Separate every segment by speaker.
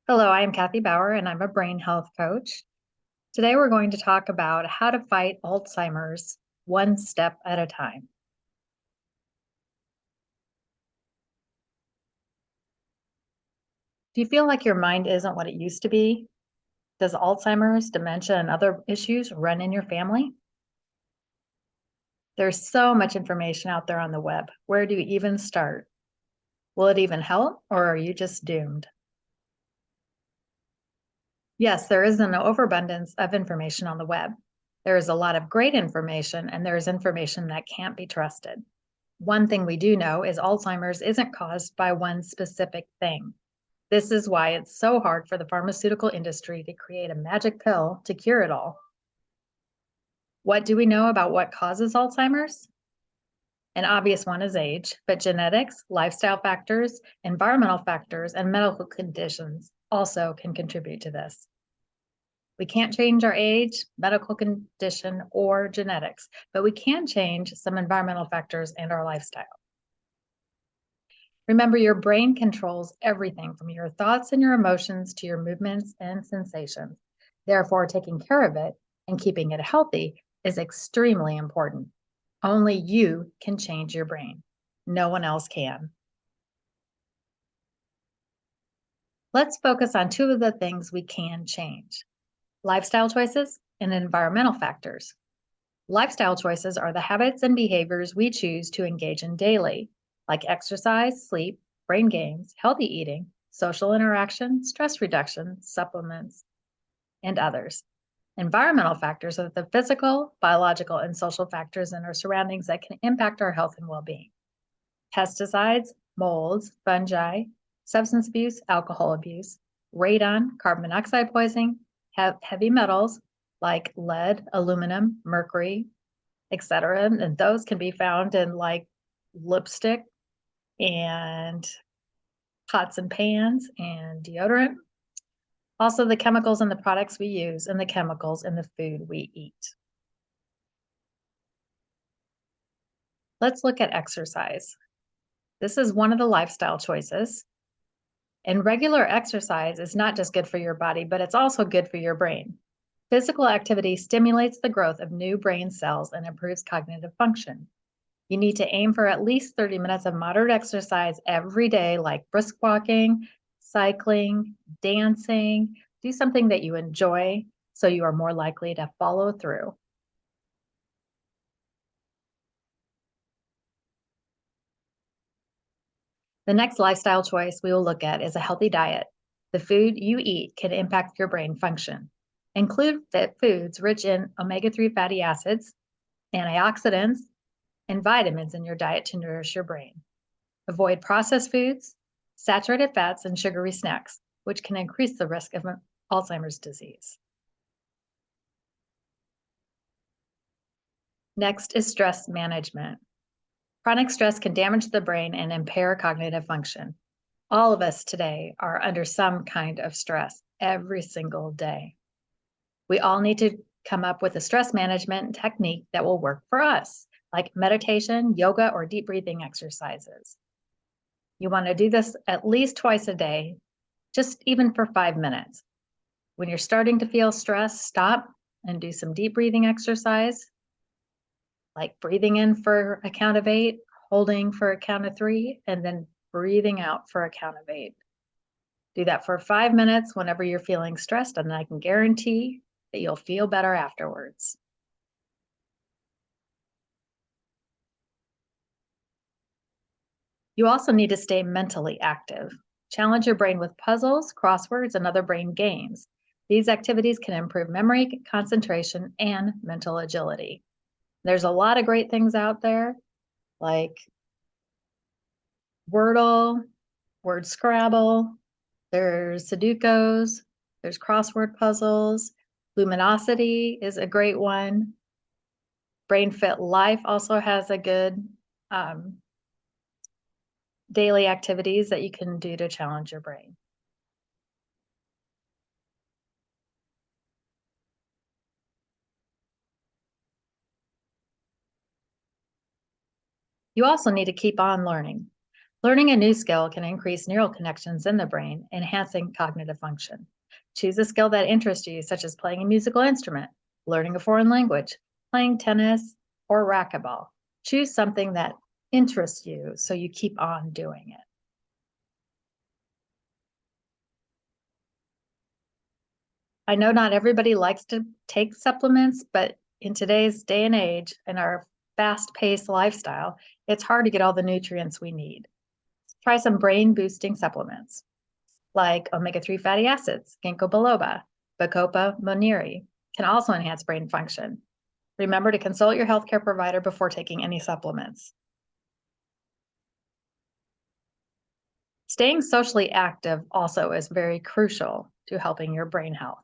Speaker 1: Hello, I am Kathy Bauer and I'm a brain health coach. Today we're going to talk about how to fight Alzheimer's one step at a time. Do you feel like your mind isn't what it used to be? Does Alzheimer's, dementia, and other issues run in your family? There's so much information out there on the web. Where do you even start? Will it even help, or are you just doomed? Yes, there is an overabundance of information on the web. There is a lot of great information, and there is information that can't be trusted. One thing we do know is Alzheimer's isn't caused by one specific thing. This is why it's so hard for the pharmaceutical industry to create a magic pill to cure it all. What do we know about what causes Alzheimer's? An obvious one is age, but genetics, lifestyle factors, environmental factors, and medical conditions also can contribute to this. We can't change our age, medical condition, or genetics, but we can change some environmental factors and our lifestyle. Remember, your brain controls everything from your thoughts and your emotions to your movements and sensations. Therefore, taking care of it and keeping it healthy is extremely important. Only you can change your brain. No one else can. Let's focus on two of the things we can change: lifestyle choices and environmental factors. Lifestyle choices are the habits and behaviors we choose to engage in daily, like exercise, sleep, brain games, healthy eating, social interaction, stress reduction, supplements, and others. Environmental factors are the physical, biological, and social factors in our surroundings that can impact our health and well-being. Pesticides, molds, fungi, substance abuse, alcohol abuse, radon, carbon monoxide poisoning, heavy metals like lead, aluminum, mercury, etc. And those can be found in like lipstick and pots and pans and deodorant. Also, the chemicals in the products we use and the chemicals in the food we eat. Let's look at exercise. This is one of the lifestyle choices. And regular exercise is not just good for your body, but it's also good for your brain. Physical activity stimulates the growth of new brain cells and improves cognitive function. You need to aim for at least 30 minutes of moderate exercise every day, like brisk walking, cycling, dancing. Do something that you enjoy so you are more likely to follow through. The next lifestyle choice we will look at is a healthy diet. The food you eat can impact your brain function. Include foods rich in omega-3 fatty acids, antioxidants, and vitamins in your diet to nourish your brain. Avoid processed foods, saturated fats, and sugary snacks, which can increase the risk of Alzheimer's disease. Next is stress management. Chronic stress can damage the brain and impair cognitive function. All of us today are under some kind of stress every single day. We all need to come up with a stress management technique that will work for us, like meditation, yoga, or deep breathing exercises. You want to do this at least twice a day, just even for 5 minutes. When you're starting to feel stress, stop and do some deep breathing exercise, like breathing in for a count of 8, holding for a count of 3, and then breathing out for a count of 8. Do that for 5 minutes whenever you're feeling stressed, and I can guarantee that you'll feel better afterwards. You also need to stay mentally active. Challenge your brain with puzzles, crosswords, and other brain games. These activities can improve memory, concentration, and mental agility. There's a lot of great things out there, like Wordle, Word Scrabble, there's Sudokus, there's crossword puzzles. Luminosity is a great one. Brain Fit Life also has a good daily activities that you can do to challenge your brain. You also need to keep on learning. Learning a new skill can increase neural connections in the brain, enhancing cognitive function. Choose a skill that interests you, such as playing a musical instrument, learning a foreign language, playing tennis, or racquetball. Choose something that interests you so you keep on doing it. I know not everybody likes to take supplements, but in today's day and age, in our fast-paced lifestyle, it's hard to get all the nutrients we need. Try some brain-boosting supplements like omega-3 fatty acids, ginkgo biloba, bacopa monnieri, can also enhance brain function. Remember to consult your healthcare provider before taking any supplements. Staying socially active also is very crucial to helping your brain health.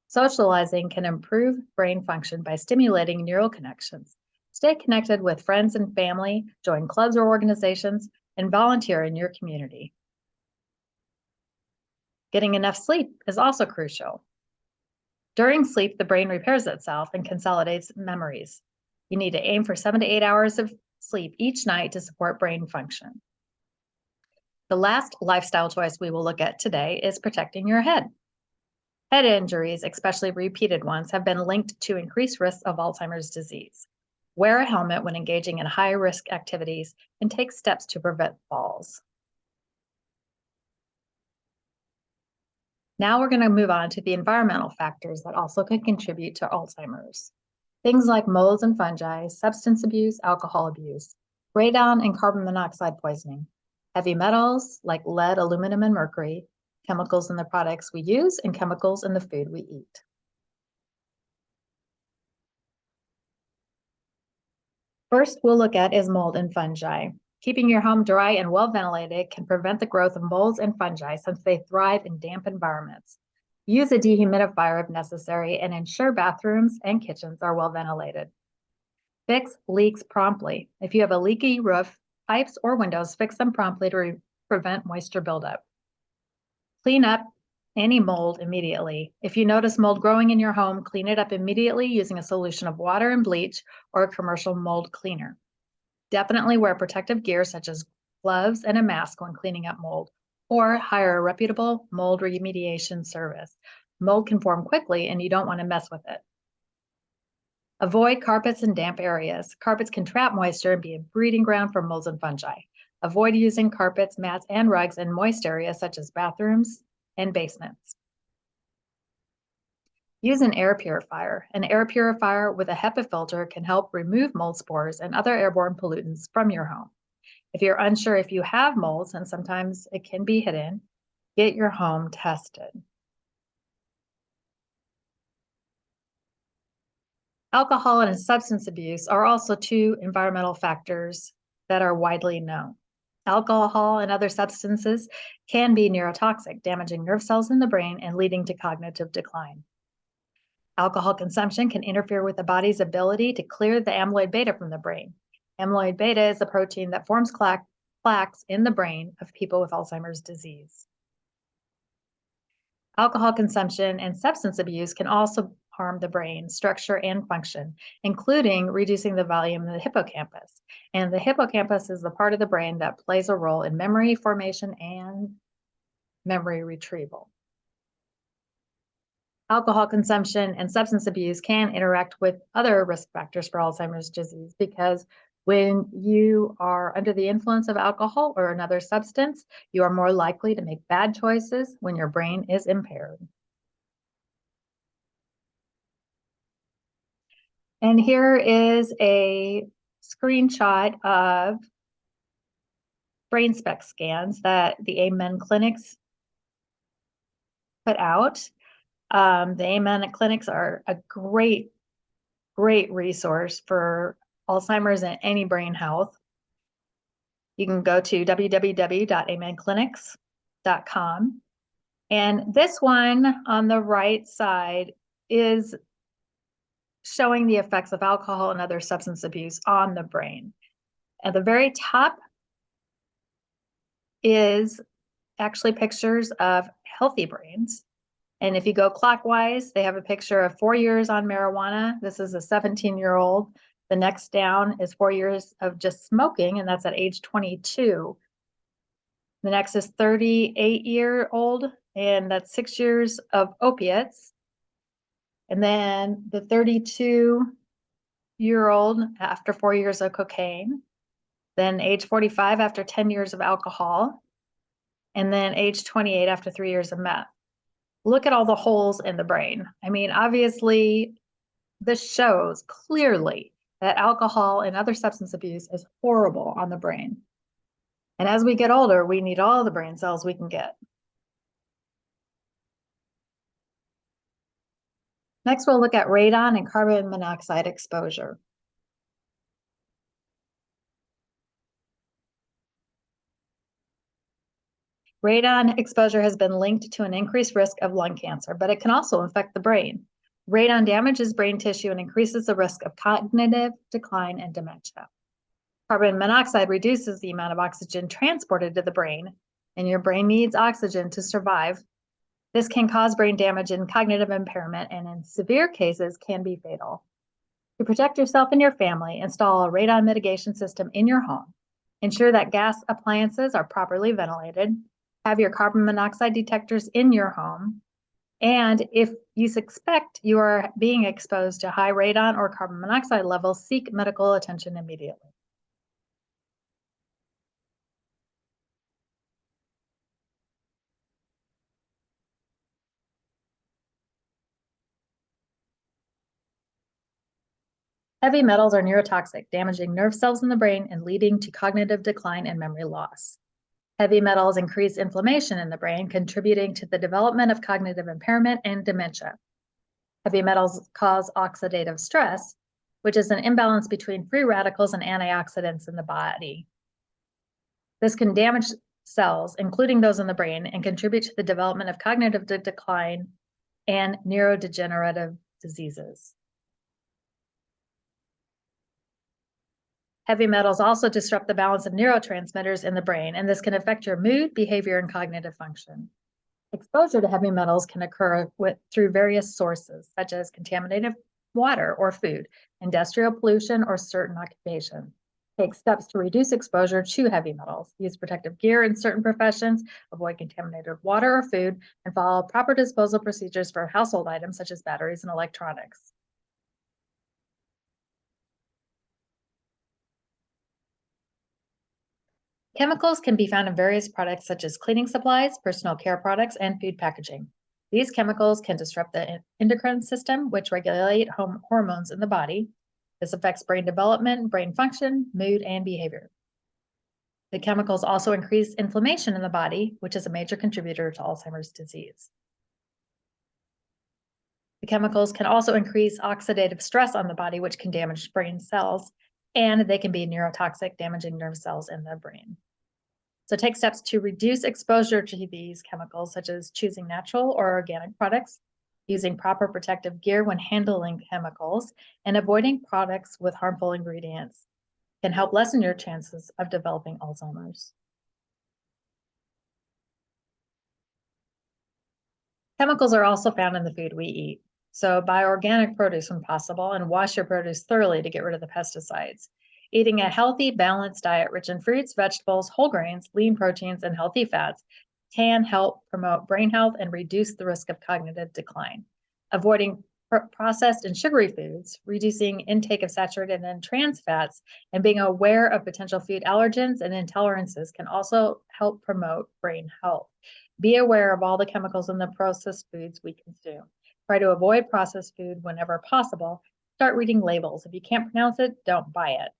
Speaker 1: Socializing can improve brain function by stimulating neural connections. Stay connected with friends and family, join clubs or organizations, and volunteer in your community. Getting enough sleep is also crucial. During sleep, the brain repairs itself and consolidates memories. You need to aim for 7 to 8 hours of sleep each night to support brain function. The last lifestyle choice we will look at today is protecting your head. Head injuries, especially repeated ones, have been linked to increased risks of Alzheimer's disease. Wear a helmet when engaging in high-risk activities and take steps to prevent falls. Now we're going to move on to the environmental factors that also can contribute to Alzheimer's. Things like molds and fungi, substance abuse, alcohol abuse, radon and carbon monoxide poisoning, heavy metals like lead, aluminum, and mercury, chemicals in the products we use, and chemicals in the food we eat. First, we'll look at is mold and fungi. Keeping your home dry and well ventilated can prevent the growth of molds and fungi since they thrive in damp environments. Use a dehumidifier if necessary and ensure bathrooms and kitchens are well ventilated. Fix leaks promptly. If you have a leaky roof, pipes, or windows, fix them promptly to prevent moisture buildup. Clean up any mold immediately. If you notice mold growing in your home, clean it up immediately using a solution of water and bleach or a commercial mold cleaner. Definitely wear protective gear such as gloves and a mask when cleaning up mold, or hire a reputable mold remediation service. Mold can form quickly and you don't want to mess with it. Avoid carpets and damp areas. Carpets can trap moisture and be a breeding ground for molds and fungi. Avoid using carpets, mats, and rugs in moist areas such as bathrooms and basements. Use an air purifier. An air purifier with a HEPA filter can help remove mold spores and other airborne pollutants from your home. If you're unsure if you have molds, and sometimes it can be hidden, get your home tested. Alcohol and substance abuse are also two environmental factors that are widely known. Alcohol and other substances can be neurotoxic, damaging nerve cells in the brain and leading to cognitive decline. Alcohol consumption can interfere with the body's ability to clear the amyloid beta from the brain. Amyloid beta is a protein that forms plaques in the brain of people with Alzheimer's disease. Alcohol consumption and substance abuse can also harm the brain structure and function, including reducing the volume of the hippocampus. And the hippocampus is the part of the brain that plays a role in memory formation and memory retrieval. Alcohol consumption and substance abuse can interact with other risk factors for Alzheimer's disease because when you are under the influence of alcohol or another substance, you are more likely to make bad choices when your brain is impaired. And here is a screenshot of brain spec scans that the Amen clinics put out. The Amen clinics are a great resource for Alzheimer's and any brain health. You can go to www.amenclinics.com. And this one on the right side is showing the effects of alcohol and other substance abuse on the brain. At the very top is actually pictures of healthy brains. And if you go clockwise, they have a picture of 4 years on marijuana. This is a 17-year-old. The next down is 4 years of just smoking, and that's at age 22. The next is 38-year-old, and that's 6 years of opiates. And then the 32-year-old after 4 years of cocaine. Then age 45 after 10 years of alcohol. And then age 28 after 3 years of meth. Look at all the holes in the brain. I mean, obviously, this shows clearly that alcohol and other substance abuse is horrible on the brain. And as we get older, we need all the brain cells we can get. Next, we'll look at radon and carbon monoxide exposure. Radon exposure has been linked to an increased risk of lung cancer, but it can also affect the brain. Radon damages brain tissue and increases the risk of cognitive decline and dementia. Carbon monoxide reduces the amount of oxygen transported to the brain, and your brain needs oxygen to survive. This can cause brain damage and cognitive impairment, and in severe cases can be fatal. To protect yourself and your family, install a radon mitigation system in your home. Ensure that gas appliances are properly ventilated. Have your carbon monoxide detectors in your home. And if you suspect you are being exposed to high radon or carbon monoxide levels, seek medical attention immediately. Heavy metals are neurotoxic, damaging nerve cells in the brain and leading to cognitive decline and memory loss. Heavy metals increase inflammation in the brain, contributing to the development of cognitive impairment and dementia. Heavy metals cause oxidative stress, which is an imbalance between free radicals and antioxidants in the body. This can damage cells, including those in the brain, and contribute to the development of cognitive decline and neurodegenerative diseases. Heavy metals also disrupt the balance of neurotransmitters in the brain, and this can affect your mood, behavior, and cognitive function. Exposure to heavy metals can occur through various sources, such as contaminated water or food, industrial pollution, or certain occupation. Take steps to reduce exposure to heavy metals. Use protective gear in certain professions, avoid contaminated water or food, and follow proper disposal procedures for household items such as batteries and electronics. Chemicals can be found in various products such as cleaning supplies, personal care products, and food packaging. These chemicals can disrupt the endocrine system, which regulate hormones in the body. This affects brain development, brain function, mood, and behavior. The chemicals also increase inflammation in the body, which is a major contributor to Alzheimer's disease. The chemicals can also increase oxidative stress on the body, which can damage brain cells, and they can be neurotoxic, damaging nerve cells in the brain. So take steps to reduce exposure to these chemicals, such as choosing natural or organic products, using proper protective gear when handling chemicals, and avoiding products with harmful ingredients can help lessen your chances of developing Alzheimer's. Chemicals are also found in the food we eat. So buy organic produce when possible and wash your produce thoroughly to get rid of the pesticides. Eating a healthy, balanced diet rich in fruits, vegetables, whole grains, lean proteins, and healthy fats can help promote brain health and reduce the risk of cognitive decline. Avoiding processed and sugary foods, reducing intake of saturated and trans fats, and being aware of potential food allergens and intolerances can also help promote brain health. Be aware of all the chemicals in the processed foods we consume. Try to avoid processed food whenever possible. Start reading labels. If you can't pronounce it, don't buy it.